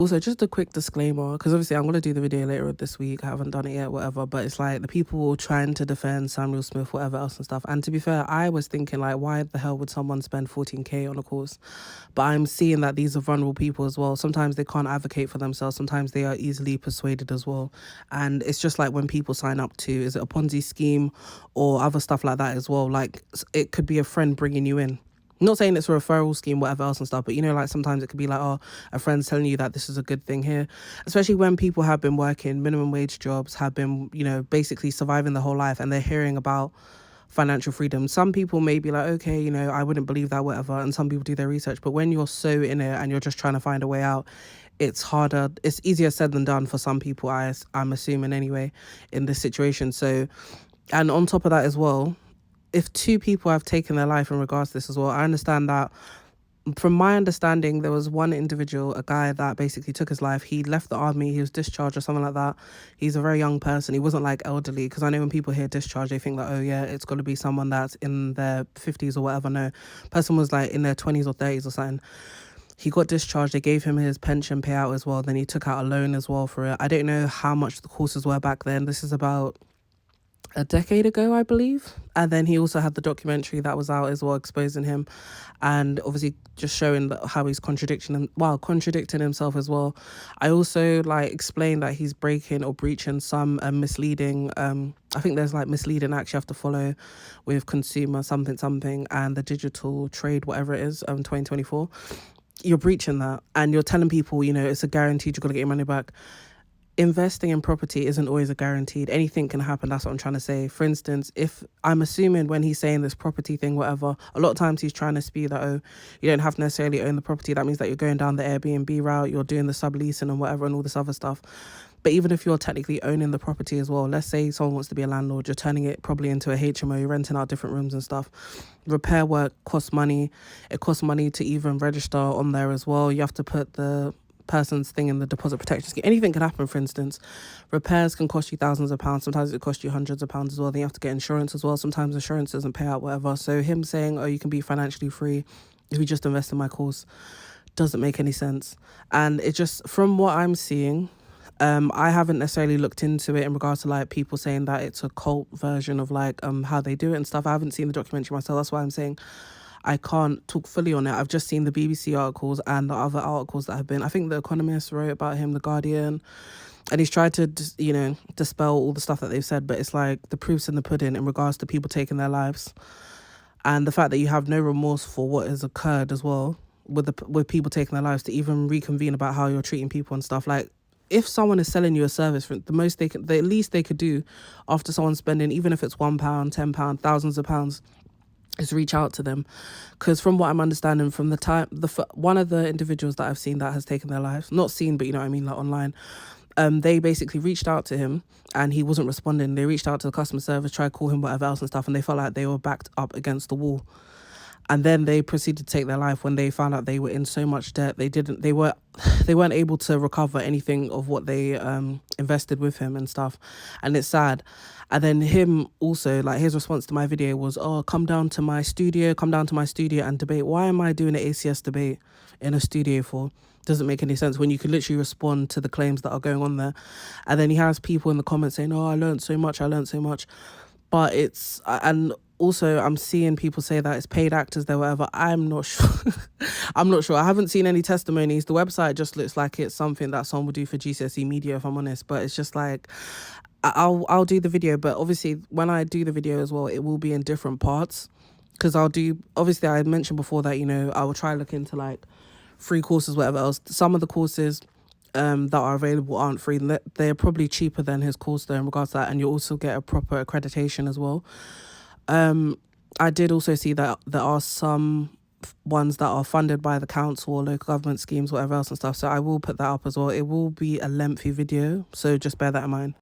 Also, just a quick disclaimer, because obviously I'm going to do the video later this week. I haven't done it yet, whatever. But it's like the people trying to defend Samuel Smith, whatever else and stuff. And to be fair, I was thinking, like, why the hell would someone spend 14K on a course? But I'm seeing that these are vulnerable people as well. Sometimes they can't advocate for themselves. Sometimes they are easily persuaded as well. And it's just like when people sign up to, is it a Ponzi scheme or other stuff like that as well? Like, it could be a friend bringing you in. I'm not saying it's a referral scheme, whatever else and stuff, but like sometimes it could be like, oh, a friend's telling you that this is a good thing here, especially when people have been working minimum wage jobs, have been, basically surviving the whole life, and they're hearing about financial freedom. Some people may be like, okay, I wouldn't believe that, whatever, and some people do their research, but when you're so in it and you're just trying to find a way out, it's harder. It's easier said than done for some people, I'm assuming anyway, in this situation. So, and on top of that as well, if two people have taken their life in regards to this as well, I understand that. From my understanding, there was one individual, a guy that basically took his life. He left the army, he was discharged or something like that. He's a very young person. He wasn't like elderly, because I know when people hear discharge, they think that, oh yeah, it's got to be someone that's in their 50s or whatever. No, person was like in their 20s or 30s or something. He got discharged. They gave him his pension payout as well. Then he took out a loan as well for it. I don't know how much the courses were back then. This is about a decade ago, I believe. And then he also had the documentary that was out as well, exposing him, and obviously just showing how he's contradicting himself as well. I also explained that he's breaching some misleading, I think there's misleading acts you have to follow with consumer something and the digital trade, whatever it is, 2024. You're breaching that, and you're telling people, it's a guaranteed you're going to get your money back. Investing in property isn't always a guaranteed. Anything can happen. That's what I'm trying to say. For instance, if I'm assuming when he's saying this property thing, whatever, a lot of times he's trying to spew that, oh, you don't have to necessarily own the property. That means that you're going down the Airbnb route, you're doing the subleasing and whatever and all this other stuff. But even if you're technically owning the property as well, let's say someone wants to be a landlord, you're turning it probably into a HMO, you're renting out different rooms and stuff. Repair work costs money. It costs money to even register on there as well. You have to put the person's thing in the deposit protection scheme. Anything can happen. For instance, repairs can cost you thousands of pounds. Sometimes it costs you hundreds of pounds as well. Then you have to get insurance as well. Sometimes insurance doesn't pay out, whatever. So him saying, oh, you can be financially free if you just invest in my course, doesn't make any sense. And it just, from what I'm seeing, I haven't necessarily looked into it in regards to people saying that it's a cult version of how they do it and stuff. I haven't seen the documentary myself. That's why I'm saying I can't talk fully on it. I've just seen the BBC articles and the other articles that have been, I think The Economist wrote about him, The Guardian, and he's tried to, dispel all the stuff that they've said, but it's the proof's in the pudding in regards to people taking their lives. And the fact that you have no remorse for what has occurred as well with people taking their lives, to even reconvene about how you're treating people and stuff. If someone is selling you a service, the least they could do after someone spending, even if it's £1, £10, thousands of pounds, is reach out to them. Because from what I'm understanding, from the time one of the individuals that I've seen that has taken their lives, not seen, but you know what I mean, online, they basically reached out to him and he wasn't responding. They reached out to the customer service, tried to call him, whatever else and stuff, and they felt like they were backed up against the wall. And then they proceeded to take their life when they found out they were in so much debt. They weren't able to recover anything of what they invested with him and stuff. And it's sad. And then him also, his response to my video was, oh, come down to my studio and debate. Why am I doing an ACS debate in a studio for? Doesn't make any sense when you could literally respond to the claims that are going on there. And then he has people in the comments saying, oh, I learned so much. But it's, and also I'm seeing people say that it's paid actors there, whatever. I'm not sure. I'm not sure. I haven't seen any testimonies. The website just looks like it's something that someone would do for GCSE media, if I'm honest. But it's just I'll do the video, but obviously when I do the video as well, it will be in different parts, because obviously I mentioned before that, I will try to look into free courses, whatever else. Some of the courses that are available aren't free. They're probably cheaper than his course though in regards to that, and you also get a proper accreditation as well. I did also see that there are some ones that are funded by the council or local government schemes, whatever else and stuff. So I will put that up as well. It will be a lengthy video, so just bear that in mind.